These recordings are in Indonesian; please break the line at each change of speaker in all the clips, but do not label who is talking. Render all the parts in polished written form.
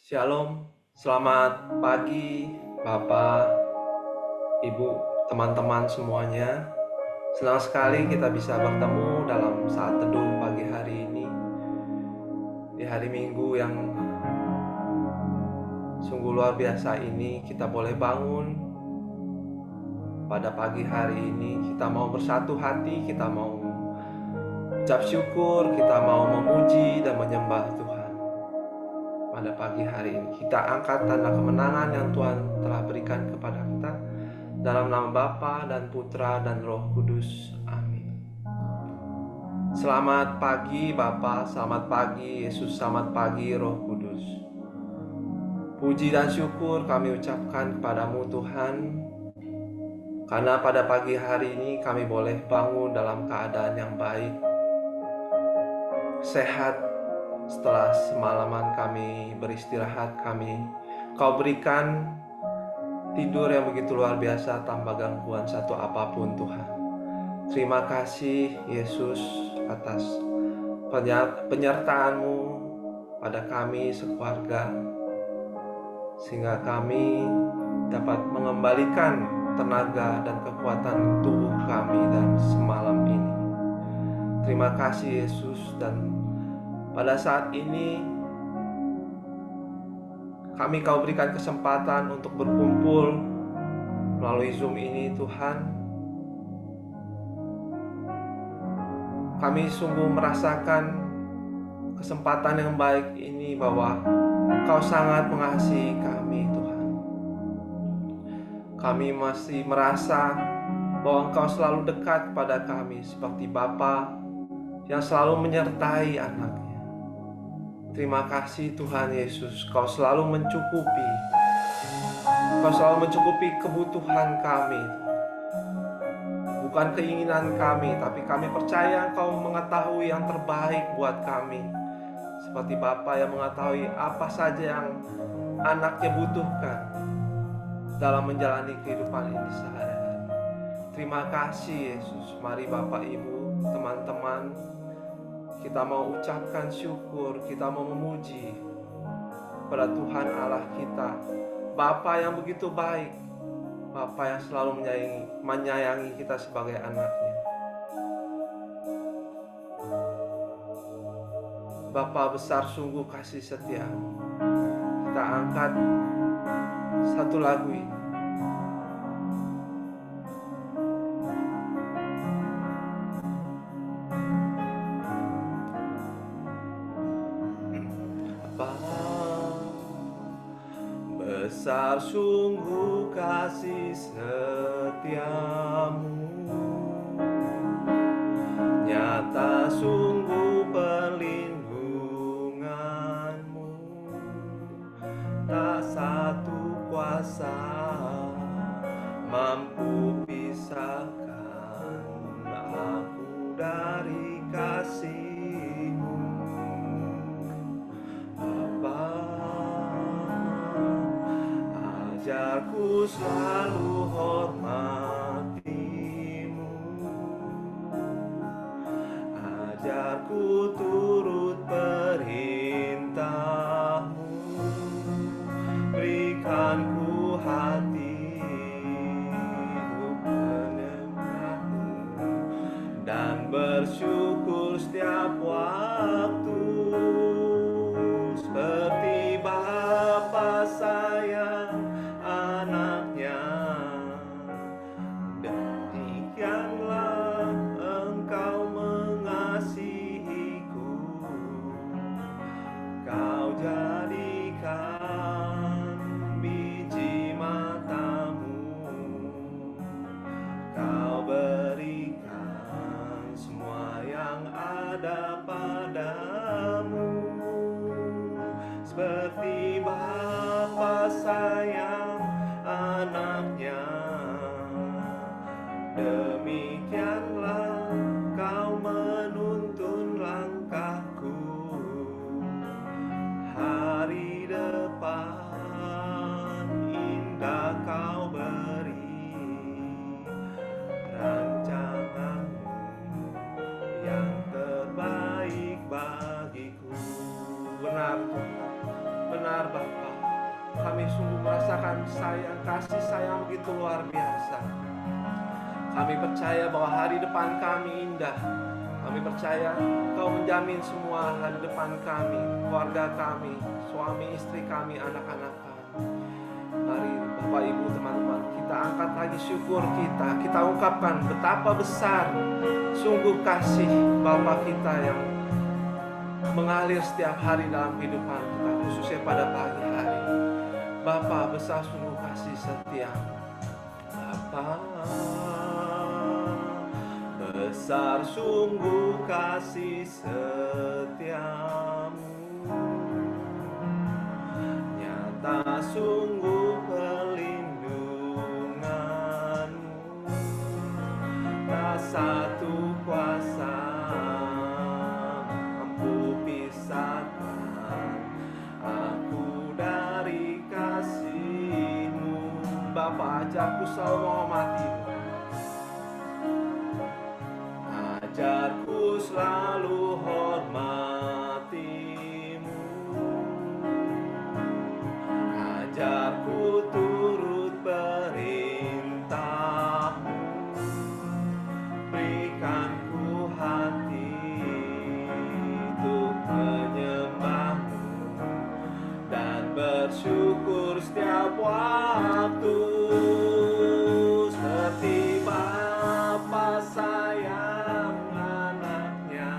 Shalom, selamat pagi Bapak, Ibu, teman-teman semuanya. Senang sekali kita bisa bertemu dalam saat teduh pagi hari ini. Di hari Minggu yang sungguh luar biasa ini, kita boleh bangun pada pagi hari ini. Kita mau bersatu hati, kita mau ucap syukur, kita mau memuji dan menyembah Tuhan. Pada pagi hari ini kita angkat tanda kemenangan yang Tuhan telah berikan kepada kita dalam nama Bapa dan Putra dan Roh Kudus. Amin. Selamat pagi Bapa, selamat pagi Yesus, selamat pagi Roh Kudus. Puji dan syukur kami ucapkan kepadamu Tuhan, karena pada pagi hari ini kami boleh bangun dalam keadaan yang baik, sehat. Setelah semalaman kami beristirahat, Kau berikan tidur yang begitu luar biasa tanpa gangguan satu apapun Tuhan. Terima kasih Yesus atas penyertaan-Mu pada kami sekeluarga, sehingga kami dapat mengembalikan tenaga dan kekuatan tubuh kami dalam semalam ini. Terima kasih Yesus, dan pada saat ini Kau berikan kesempatan untuk berkumpul melalui Zoom ini Tuhan. Kami sungguh merasakan kesempatan yang baik ini bahwa Kau sangat mengasihi kami Tuhan. Kami masih merasa bahwa Engkau selalu dekat pada kami seperti Bapa yang selalu menyertai anaknya. Terima kasih Tuhan Yesus, Kau selalu mencukupi. Kau selalu mencukupi kebutuhan kami. Bukan keinginan kami, tapi kami percaya Kau mengetahui yang terbaik buat kami. Seperti Bapa yang mengetahui apa saja yang anaknya butuhkan dalam menjalani kehidupan ini sehari-hari. Terima kasih Yesus. Mari Bapak Ibu, teman-teman, kita mau ucapkan syukur, kita mau memuji pada Tuhan Allah kita, Bapa yang begitu baik, Bapa yang selalu menyayangi kita sebagai anaknya. Bapa besar sungguh kasih setia-Mu. Kita angkat satu lagu ini. Besar sungguh kasih setia-Mu, nyata sungguh perlindungan-Mu, tak satu kuasa mampu pisahkan aku dari kasih-Mu. Ajarku selalu hormati-Mu, ajarku turut perintah-Mu, berikan ku hati untuk menyembah-Mu dan bersyukur setiap waktu, seperti Bapa sayang anaknya, demikianlah Engkau mengasihiku. Kau jadikan biji mata-Mu, Kau berikan semua yang ada padamu, seperti Bapa sayang anaknya, demikianlah Kau menuntun langkahku. Hari depan indah Kau beri, rancangan-Mu yang terbaik bagiku. Benar benar Bapa. Kami sungguh merasakan kasih sayang begitu luar biasa. Kami percaya bahwa hari depan kami indah. Kami percaya Kau menjamin semua hari depan kami, keluarga kami, suami, istri kami, anak-anak kami. Mari Bapak Ibu teman-teman, kita angkat lagi syukur kita. Kita ungkapkan betapa besar sungguh kasih Bapa kita yang mengalir setiap hari dalam kehidupan kita, khususnya pada pagi hari. Bapa, besar sungguh kasih setia. Bapa, besar sungguh kasih setiamu, nyata sungguh perlindunganmu, tak satu kuasa mampu pisahkan aku dari kasih-Mu. Bapa, ajarku selalu menghormati-Mu, ajarku selalu hormati-Mu, ajarku turut perintah-Mu, berikan ku hati untuk menyembah-Mu dan bersyukur setiap waktu, seperti Bapa sayang anaknya,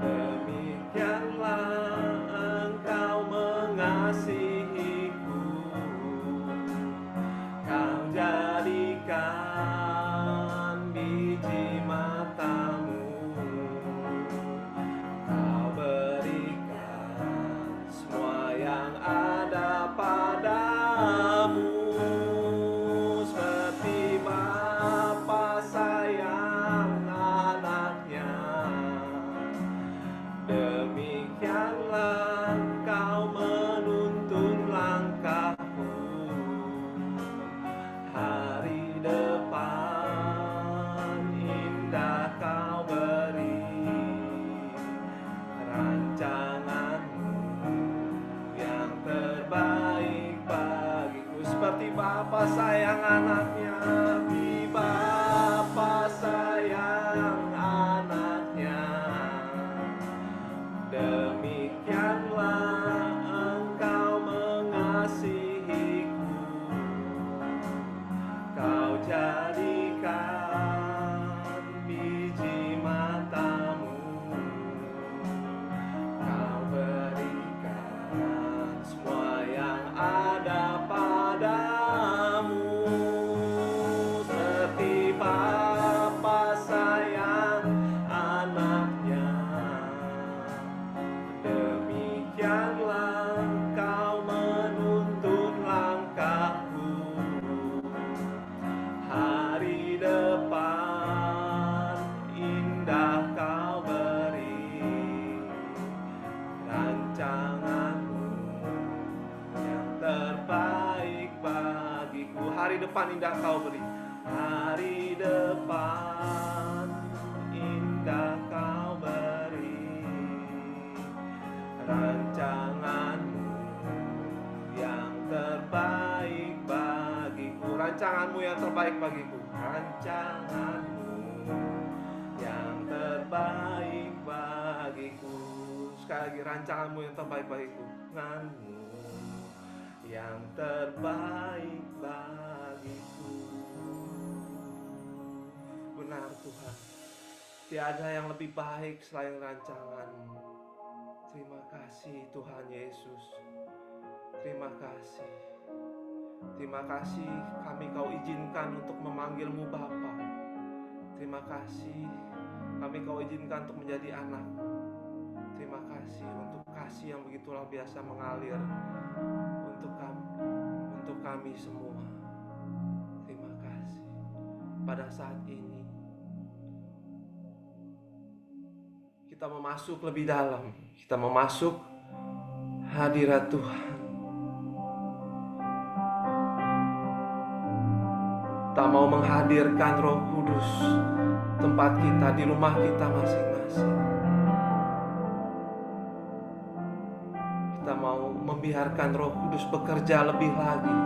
demikianlah Engkau mengasihiku. Kau jadikan biji mata-Mu, Kau berikan semua yang ada padamu, seperti Bapa sayang anaknya, demikianlah Kau menuntun langkahku. Hari depan indah Kau beri, rancangan-Mu yang terbaik bagiku, seperti Bapa sayang anaknya, seperti Bapa sayang anaknya, demikianlah Engkau mengasihiku. Kau jadikan biji mata-Mu, Kau berikan semua yang ada padamu, seperti Bapa sayang anaknya, demikianlah Kau menuntun langkahku. Hari depan indah Kau beri, rancangan-Mu yang terbaik bagiku. Hari depan indah Kau beri, hari depan indah Kau beri, rancangan-Mu yang terbaik bagiku. Rancangan-Mu yang terbaik bagiku, rancangan-Mu yang terbaik bagiku. Sekali lagi, rancangan-Mu yang terbaik bagiku, rancangan-Mu yang terbaik bagiku. Benar Tuhan, tiada yang lebih baik selain rancangan-Mu. Terima kasih Tuhan Yesus. Terima kasih. Terima kasih kami Kau izinkan untuk memanggil-Mu Bapa. Terima kasih kami Kau izinkan untuk menjadi anak. Terima kasih untuk kasih yang begitu luar biasa mengalir untuk kami semua. Terima kasih. Pada saat ini kita memasuk lebih dalam. Kita memasuk hadirat Tuhan. Tak mau menghadirkan Roh Kudus tempat kita di rumah kita masing-masing. Kita mau membiarkan Roh Kudus bekerja lebih lagi.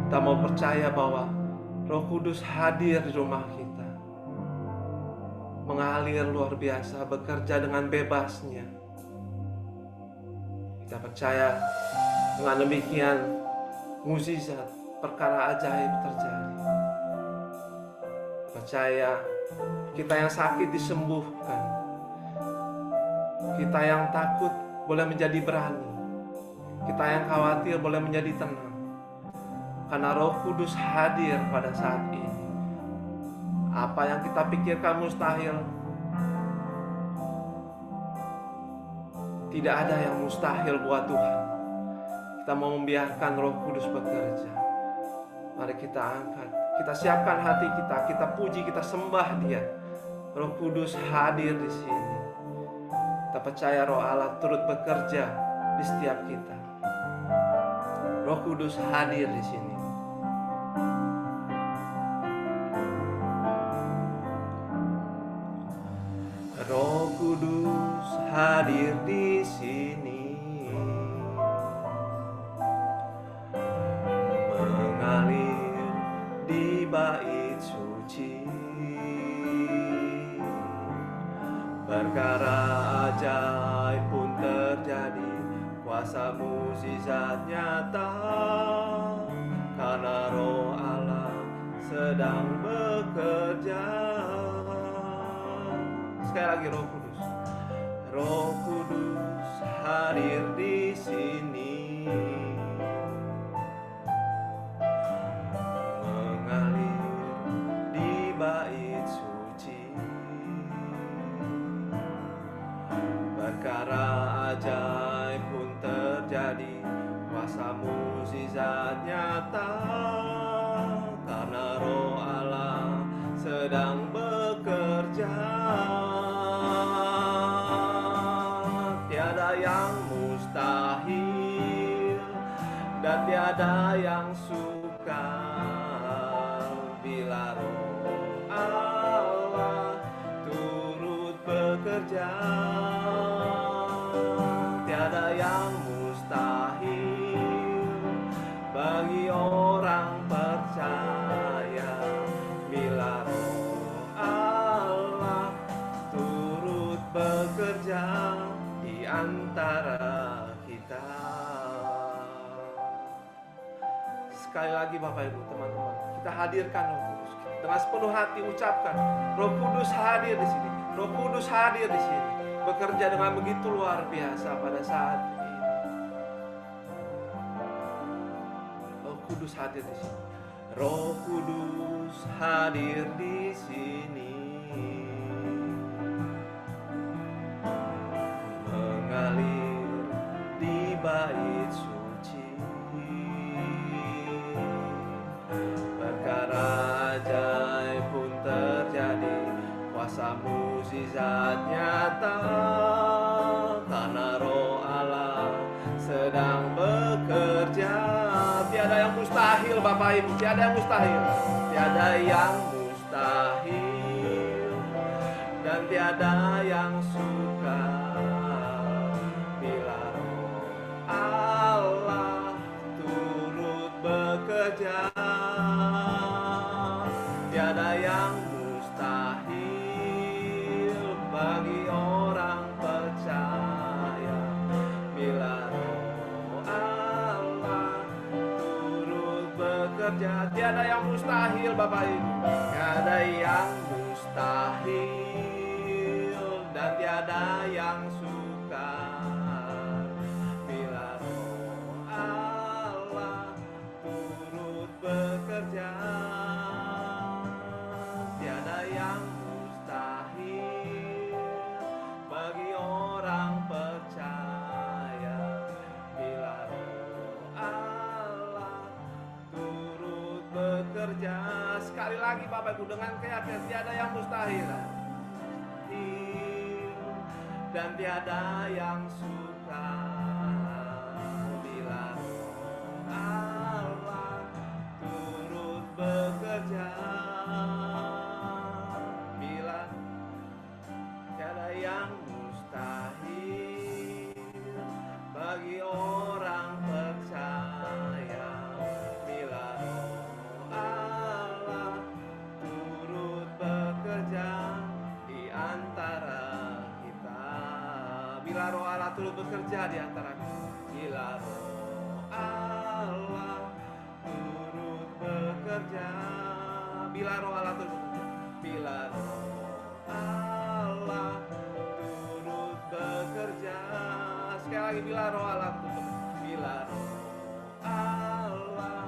Kita mau percaya bahwa Roh Kudus hadir di rumah kita, mengalir luar biasa, bekerja dengan bebasnya. Kita percaya dengan demikian mukjizat, perkara ajaib terjadi. Percaya kita yang sakit disembuhkan, kita yang takut boleh menjadi berani, kita yang khawatir boleh menjadi tenang, karena Roh Kudus hadir pada saat ini. Apa yang kita pikirkan mustahil, tidak ada yang mustahil buat Tuhan. Kita mau membiarkan Roh Kudus bekerja. Mari kita angkat, kita siapkan hati kita, kita puji, kita sembah Dia. Roh Kudus hadir di sini. Kita percaya Roh Allah turut bekerja di setiap kita. Roh Kudus hadir di sini. Roh Kudus hadir di sini, mengalir di bait suci. Perkara ajaib pun terjadi, kuasa mukjizat nyata, karena Roh Allah sedang bekerja. Sekali lagi, Roh Kudus. Roh Kudus hadir di sini, mengalir di bait suci. Perkara ajaib pun terjadi, kuasa mukjizat nyata, karena Roh Allah sedang bekerja. Tiada yang mustahil dan tiada yang sukar bila Roh Allah turut bekerja. Tiada yang mustahil bagi orang percaya bila Roh Allah turut bekerja di antara kita. Sekali lagi Bapak Ibu, teman-teman, kita hadirkan Roh Kudus. Dengan sepenuh hati ucapkan, Roh Kudus hadir di sini. Roh Kudus hadir di sini, bekerja dengan begitu luar biasa pada saat ini. Roh Kudus hadir di sini. Roh Kudus hadir di sini, mengalir di bait suci. Perkara ajaib pun terjadi, kuasa mukjizat nyata, karena Roh Allah sedang bekerja. Tiada yang mustahil Bapak Ibu, tiada yang mustahil, tiada yang mustahil dan tiada yang sukar bila Roh Allah turut bekerja. Tiada yang mustahil bagi orang percaya bila Roh Allah turut bekerja. Tiada yang mustahil Bapak Ibu, tiada yang mustahil dan tiada yang sukar bila Roh Allah turut bekerja. Tiada yang mustahil bagi orang percaya bila Roh Allah turut bekerja. Sekali lagi Bapak Ibu, dengan keyakinan, tiada yang mustahil dan tiada yang sukar bila Roh Allah turut bekerja. Bila tiada yang mustahil turut bekerja di antara kita. Bila Roh Allah turut bekerja, bila Roh Allah turut bekerja, bila Roh Allah turut bekerja. Sekali lagi, bila Roh Allah turut bekerja, bila Roh Allah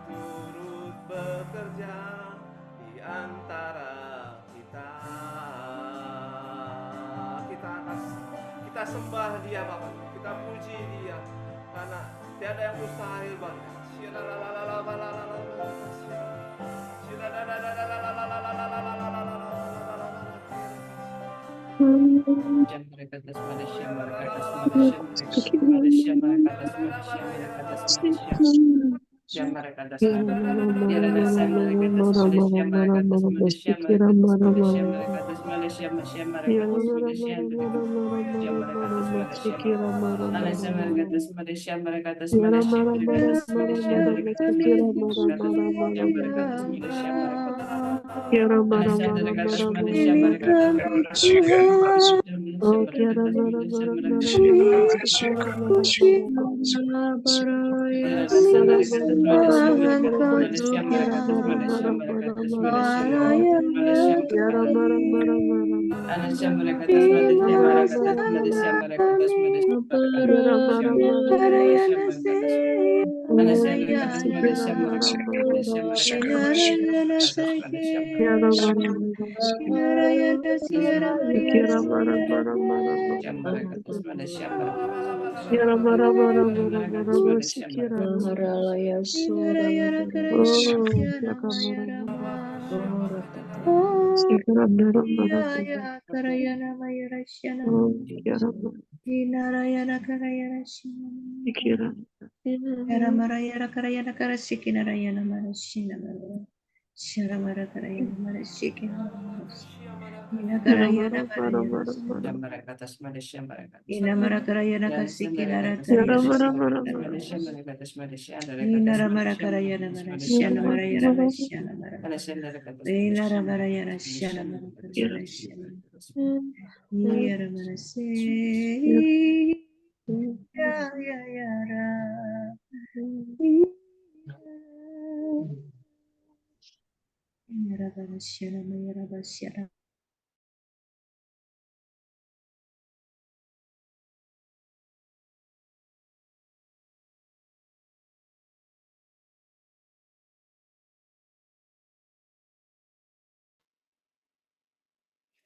turut bekerja di antara kita. Kita sembah Dia Bapa, kita puji Dia karena tiada yang mustahil Bapa.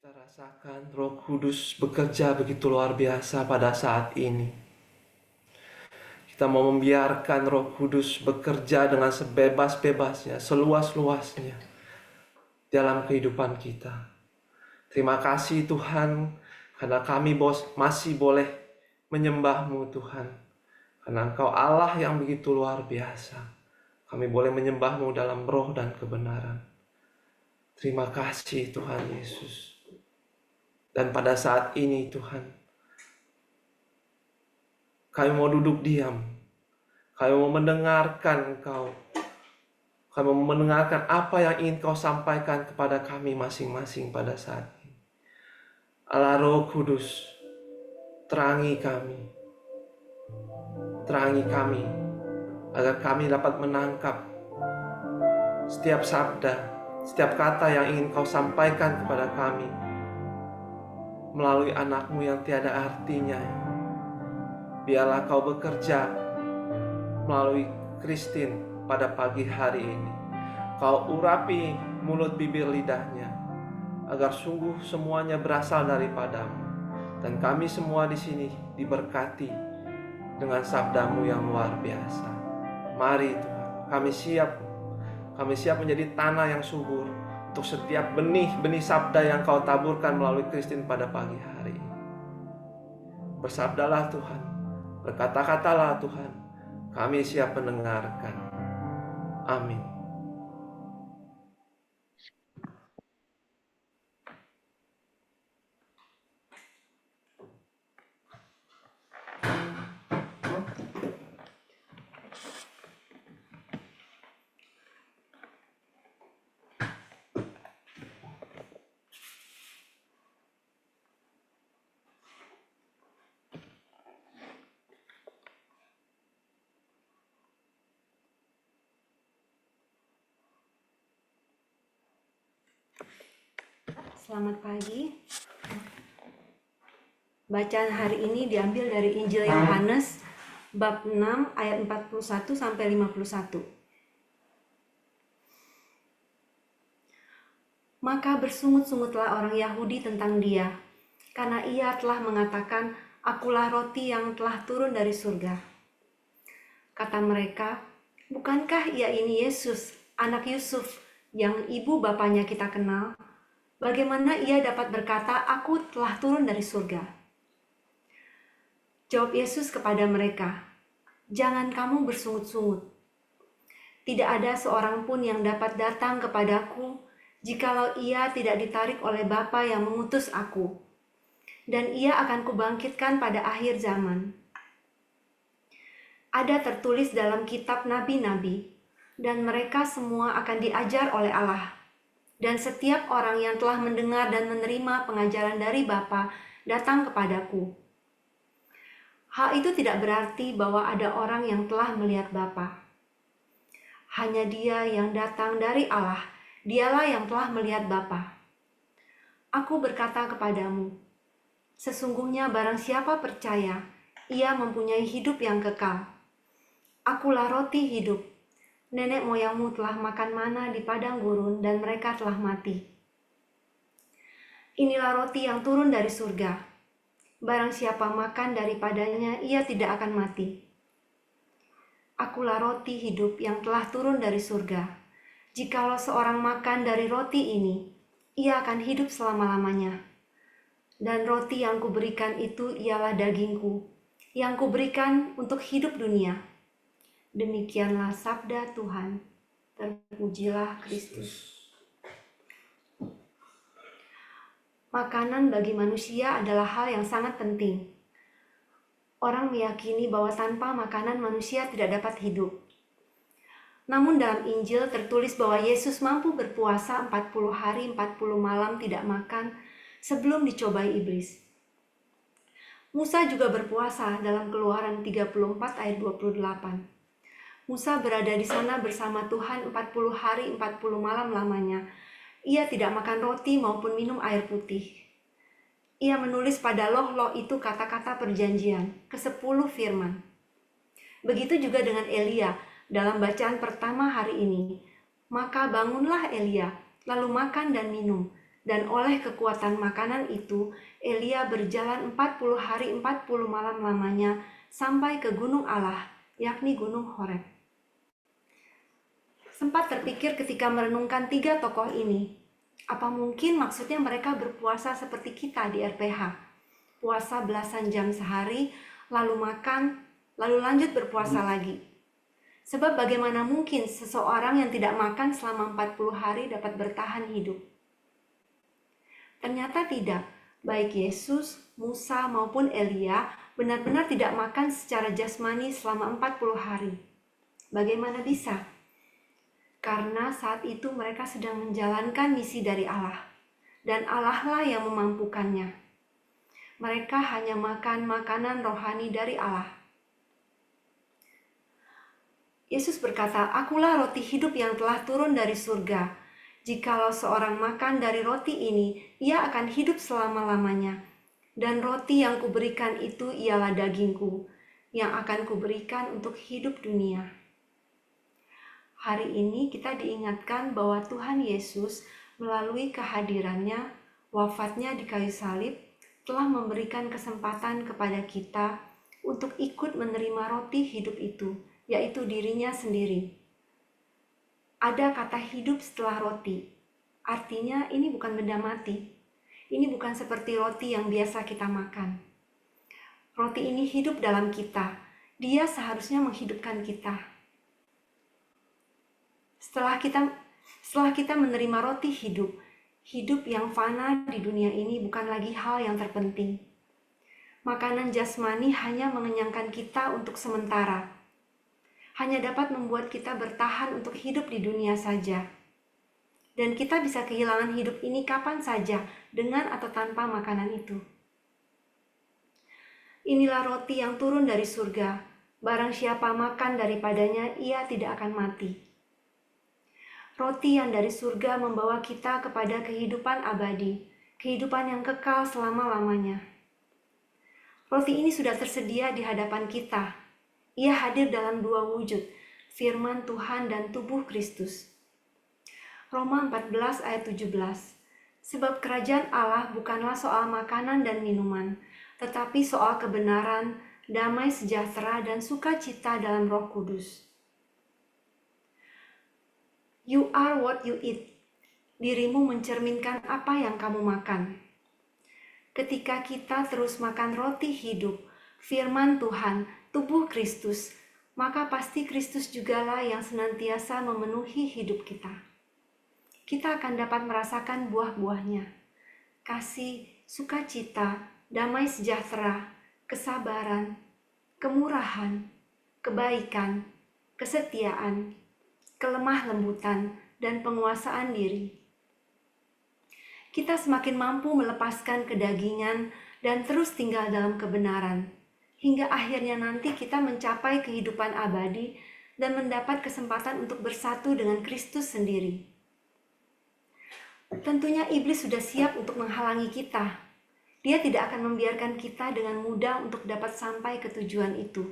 Kita rasakan Roh Kudus bekerja begitu luar biasa pada saat ini. Kita mau membiarkan Roh Kudus bekerja dengan sebebas-bebasnya, seluas-luasnya dalam kehidupan kita. Terima kasih Tuhan, karena kami masih boleh menyembah-Mu Tuhan. Karena Engkau Allah yang begitu luar biasa. Kami boleh menyembah-Mu dalam roh dan kebenaran. Terima kasih Tuhan Yesus. Dan pada saat ini Tuhan, kami mau duduk diam. Kami mau mendengarkan Engkau. Kami mau mendengarkan apa yang ingin Kau sampaikan kepada kami masing-masing pada saat ini. Allah Roh Kudus, terangi kami. Terangi kami, agar kami dapat menangkap setiap sabda, setiap kata yang ingin Kau sampaikan kepada kami melalui anak-Mu yang tiada artinya. Biarlah Kau bekerja melalui Christine pada pagi hari ini. Kau urapi mulut bibir lidahnya, agar sungguh semuanya berasal daripada-Mu. Dan kami semua di sini diberkati dengan sabda-Mu yang luar biasa. Mari Tuhan, kami siap menjadi tanah yang subur untuk setiap benih-benih sabda yang Kau taburkan melalui Christine pada pagi hari ini. Bersabdalah Tuhan, berkata-katalah Tuhan, kami siap mendengarkan. Amin.
Selamat pagi. Bacaan hari ini diambil dari Injil Yohanes bab 6 ayat 41 sampai 51. Maka bersungut-sungutlah orang Yahudi tentang dia, karena ia telah mengatakan, "Akulah roti yang telah turun dari surga." Kata mereka, "Bukankah ia ini Yesus, anak Yusuf, yang ibu bapanya kita kenal? Bagaimana ia dapat berkata, 'Aku telah turun dari surga'?" Jawab Yesus kepada mereka, "Jangan kamu bersungut-sungut. Tidak ada seorang pun yang dapat datang kepadaku jikalau ia tidak ditarik oleh Bapa yang mengutus aku. Dan ia akan kubangkitkan pada akhir zaman. Ada tertulis dalam kitab nabi-nabi, dan mereka semua akan diajar oleh Allah. Dan setiap orang yang telah mendengar dan menerima pengajaran dari Bapa datang kepadaku. Hal itu tidak berarti bahwa ada orang yang telah melihat Bapa. Hanya Dia yang datang dari Allah, Dialah yang telah melihat Bapa. Aku berkata kepadamu, sesungguhnya barang siapa percaya, ia mempunyai hidup yang kekal. Akulah roti hidup. Nenek moyangmu telah makan mana di padang gurun dan mereka telah mati. Inilah roti yang turun dari surga. Barang siapa makan daripadanya, ia tidak akan mati. Akulah roti hidup yang telah turun dari surga. Jikalau seorang makan dari roti ini, ia akan hidup selama-lamanya. Dan roti yang kuberikan itu ialah dagingku, yang kuberikan untuk hidup dunia. Demikianlah sabda Tuhan. Terpujilah Kristus. Makanan bagi manusia adalah hal yang sangat penting. Orang meyakini bahwa tanpa makanan manusia tidak dapat hidup. Namun dalam Injil tertulis bahwa Yesus mampu berpuasa 40 hari 40 malam tidak makan sebelum dicobai iblis. Musa juga berpuasa dalam Keluaran 34 ayat 28. Musa berada di sana bersama Tuhan 40 hari 40 malam lamanya. Ia tidak makan roti maupun minum air putih. Ia menulis pada loh-loh itu kata-kata perjanjian, ke-10 firman. Begitu juga dengan Elia dalam bacaan pertama hari ini. Maka bangunlah Elia, lalu makan dan minum. Dan oleh kekuatan makanan itu, Elia berjalan 40 hari 40 malam lamanya sampai ke gunung Allah, yakni gunung Horeb. Sempat terpikir ketika merenungkan 3 tokoh ini, apa mungkin maksudnya mereka berpuasa seperti kita di RPH? Puasa belasan jam sehari, lalu makan, lalu lanjut berpuasa lagi. Sebab bagaimana mungkin seseorang yang tidak makan selama 40 hari dapat bertahan hidup? Ternyata tidak, baik Yesus, Musa maupun Elia benar-benar tidak makan secara jasmani selama 40 hari. Bagaimana bisa? Karena saat itu mereka sedang menjalankan misi dari Allah, dan Allah lah yang memampukannya. Mereka hanya makan makanan rohani dari Allah. Yesus berkata, "Akulah roti hidup yang telah turun dari surga. Jikalau seorang makan dari roti ini, ia akan hidup selama-lamanya. Dan roti yang kuberikan itu ialah dagingku, yang akan kuberikan untuk hidup dunia." Hari ini kita diingatkan bahwa Tuhan Yesus melalui kehadirannya, wafatnya di kayu salib, telah memberikan kesempatan kepada kita untuk ikut menerima roti hidup itu, yaitu dirinya sendiri. Ada kata hidup setelah roti, artinya ini bukan benda mati. Ini bukan seperti roti yang biasa kita makan. Roti ini hidup dalam kita, dia seharusnya menghidupkan kita. Setelah kita menerima roti hidup yang fana di dunia ini bukan lagi hal yang terpenting. Makanan jasmani hanya mengenyangkan kita untuk sementara. Hanya dapat membuat kita bertahan untuk hidup di dunia saja. Dan kita bisa kehilangan hidup ini kapan saja, dengan atau tanpa makanan itu. Inilah roti yang turun dari surga. Barang siapa makan daripadanya, ia tidak akan mati. Roti yang dari surga membawa kita kepada kehidupan abadi, kehidupan yang kekal selama-lamanya. Roti ini sudah tersedia di hadapan kita. Ia hadir dalam dua wujud, firman Tuhan dan tubuh Kristus. Roma 14 ayat 17. Sebab kerajaan Allah bukanlah soal makanan dan minuman, tetapi soal kebenaran, damai sejahtera, dan sukacita dalam Roh Kudus. You are what you eat. Dirimu mencerminkan apa yang kamu makan. Ketika kita terus makan roti hidup, firman Tuhan, tubuh Kristus, maka pasti Kristus jugalah yang senantiasa memenuhi hidup kita. Kita akan dapat merasakan buah-buahnya, kasih, sukacita, damai sejahtera, kesabaran, kemurahan, kebaikan, kesetiaan, kelemah lembutan, dan penguasaan diri. Kita semakin mampu melepaskan kedagingan dan terus tinggal dalam kebenaran, hingga akhirnya nanti kita mencapai kehidupan abadi dan mendapat kesempatan untuk bersatu dengan Kristus sendiri. Tentunya iblis sudah siap untuk menghalangi kita. Dia tidak akan membiarkan kita dengan mudah untuk dapat sampai ke tujuan itu.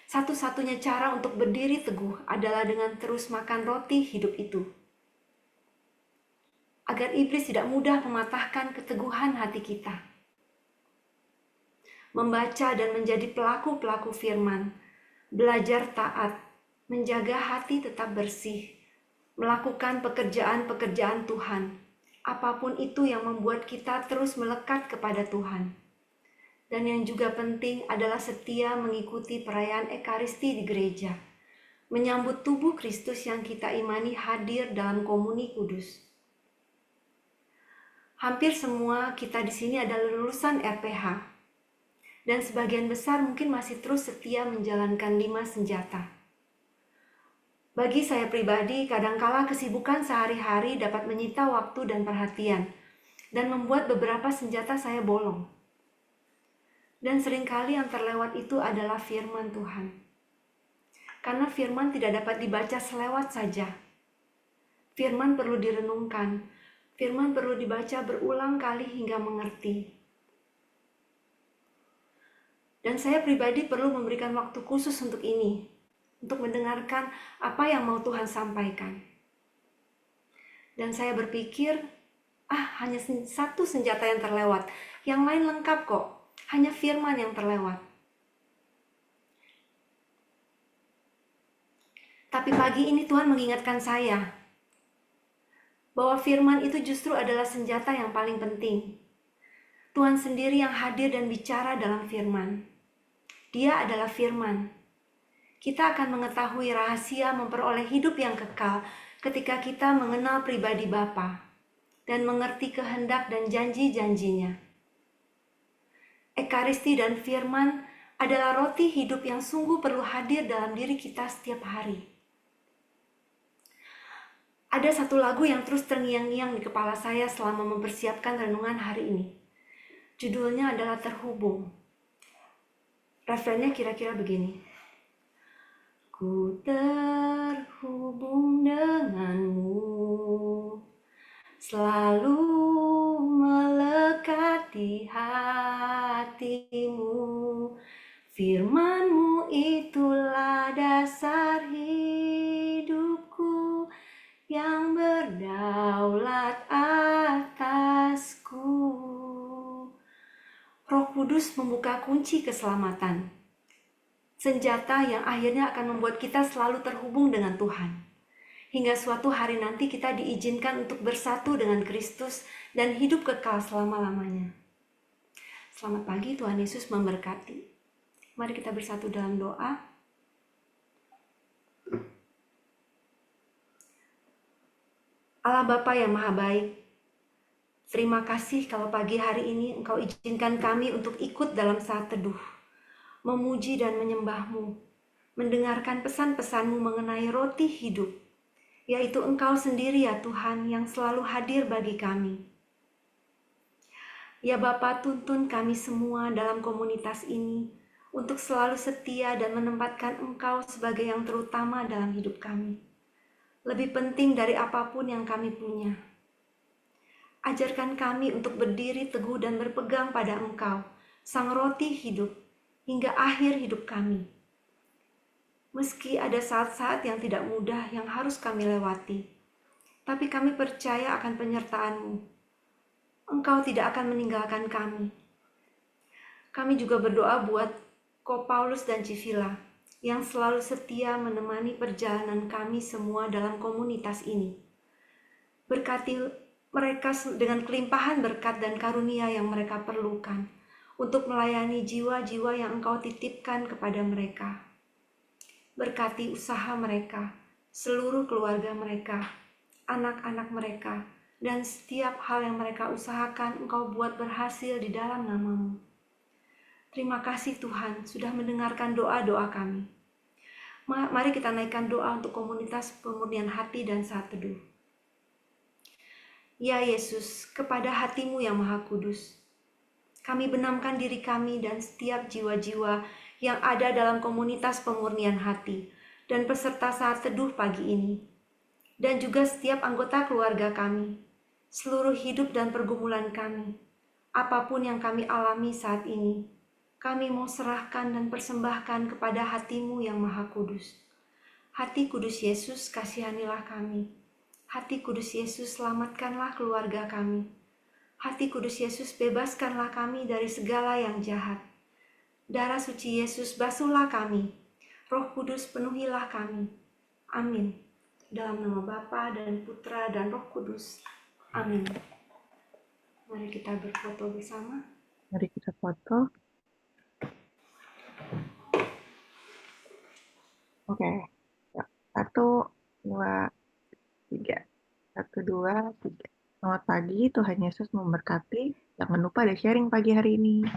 Satu-satunya cara untuk berdiri teguh adalah dengan terus makan roti hidup itu. Agar iblis tidak mudah mematahkan keteguhan hati kita. Membaca dan menjadi pelaku-pelaku firman, belajar taat, menjaga hati tetap bersih, melakukan pekerjaan-pekerjaan Tuhan, apapun itu yang membuat kita terus melekat kepada Tuhan. Dan yang juga penting adalah setia mengikuti perayaan Ekaristi di gereja, menyambut tubuh Kristus yang kita imani hadir dalam komuni kudus. Hampir semua kita di sini adalah lulusan RPH, dan sebagian besar mungkin masih terus setia menjalankan 5 senjata. Bagi saya pribadi, kadangkala kesibukan sehari-hari dapat menyita waktu dan perhatian, dan membuat beberapa senjata saya bolong. Dan seringkali yang terlewat itu adalah firman Tuhan. Karena firman tidak dapat dibaca selewat saja. Firman perlu direnungkan. Firman perlu dibaca berulang kali hingga mengerti. Dan saya pribadi perlu memberikan waktu khusus untuk ini, untuk mendengarkan apa yang mau Tuhan sampaikan. Dan saya berpikir, hanya satu senjata yang terlewat, yang lain lengkap kok, hanya firman yang terlewat. Tapi pagi ini Tuhan mengingatkan saya, bahwa firman itu justru adalah senjata yang paling penting. Tuhan sendiri yang hadir dan bicara dalam firman. Dia adalah firman. Kita akan mengetahui rahasia memperoleh hidup yang kekal ketika kita mengenal pribadi Bapa dan mengerti kehendak dan janji-janjinya. Ekaristi dan firman adalah roti hidup yang sungguh perlu hadir dalam diri kita setiap hari. Ada satu lagu yang terus terngiang-ngiang di kepala saya selama mempersiapkan renungan hari ini. Judulnya adalah Terhubung. Refrennya kira-kira begini. Ku terhubung denganmu, selalu melekat di hatimu. Firman-Mu itulah dasar hidupku, yang berdaulat atasku. Roh Kudus membuka kunci keselamatan, senjata yang akhirnya akan membuat kita selalu terhubung dengan Tuhan, hingga suatu hari nanti kita diizinkan untuk bersatu dengan Kristus dan hidup kekal selama-lamanya. Selamat pagi, Tuhan Yesus memberkati. Mari kita bersatu dalam doa. Allah Bapa yang Maha Baik, terima kasih kalau pagi hari ini Engkau izinkan kami untuk ikut dalam saat teduh, memuji dan menyembah-Mu, mendengarkan pesan-pesan-Mu mengenai roti hidup, yaitu Engkau sendiri ya Tuhan yang selalu hadir bagi kami. Ya Bapa, tuntun kami semua dalam komunitas ini untuk selalu setia dan menempatkan Engkau sebagai yang terutama dalam hidup kami. Lebih penting dari apapun yang kami punya. Ajarkan kami untuk berdiri teguh dan berpegang pada Engkau, Sang Roti hidup, hingga akhir hidup kami. Meski ada saat-saat yang tidak mudah yang harus kami lewati, tapi kami percaya akan penyertaan-Mu. Engkau tidak akan meninggalkan kami. Kami juga berdoa buat Ko Paulus dan Civila yang selalu setia menemani perjalanan kami semua dalam komunitas ini. Berkati mereka dengan kelimpahan berkat dan karunia yang mereka perlukan untuk melayani jiwa-jiwa yang Engkau titipkan kepada mereka. Berkati usaha mereka, seluruh keluarga mereka, anak-anak mereka, dan setiap hal yang mereka usahakan Engkau buat berhasil di dalam nama-Mu. Terima kasih Tuhan sudah mendengarkan doa-doa kami. Mari kita naikkan doa untuk komunitas pemurnian hati dan saat teduh. Ya Yesus, kepada hati-Mu yang Maha Kudus, kami benamkan diri kami dan setiap jiwa-jiwa yang ada dalam komunitas pemurnian hati dan peserta saat teduh pagi ini, dan juga setiap anggota keluarga kami, seluruh hidup dan pergumulan kami, apapun yang kami alami saat ini, kami mau serahkan dan persembahkan kepada hati-Mu yang Maha Kudus. Hati Kudus Yesus, kasihanilah kami. Hati Kudus Yesus, selamatkanlah keluarga kami. Hati Kudus Yesus, bebaskanlah kami dari segala yang jahat. Darah suci Yesus, basuhlah kami. Roh Kudus, penuhilah kami. Amin. Dalam nama Bapa dan Putra dan Roh Kudus. Amin. Mari kita berfoto bersama.
Mari kita foto. Oke. Yuk. 1, 2, 3. 1, 2, 3. Selamat pagi, Tuhan Yesus memberkati. Jangan lupa ada sharing pagi hari ini.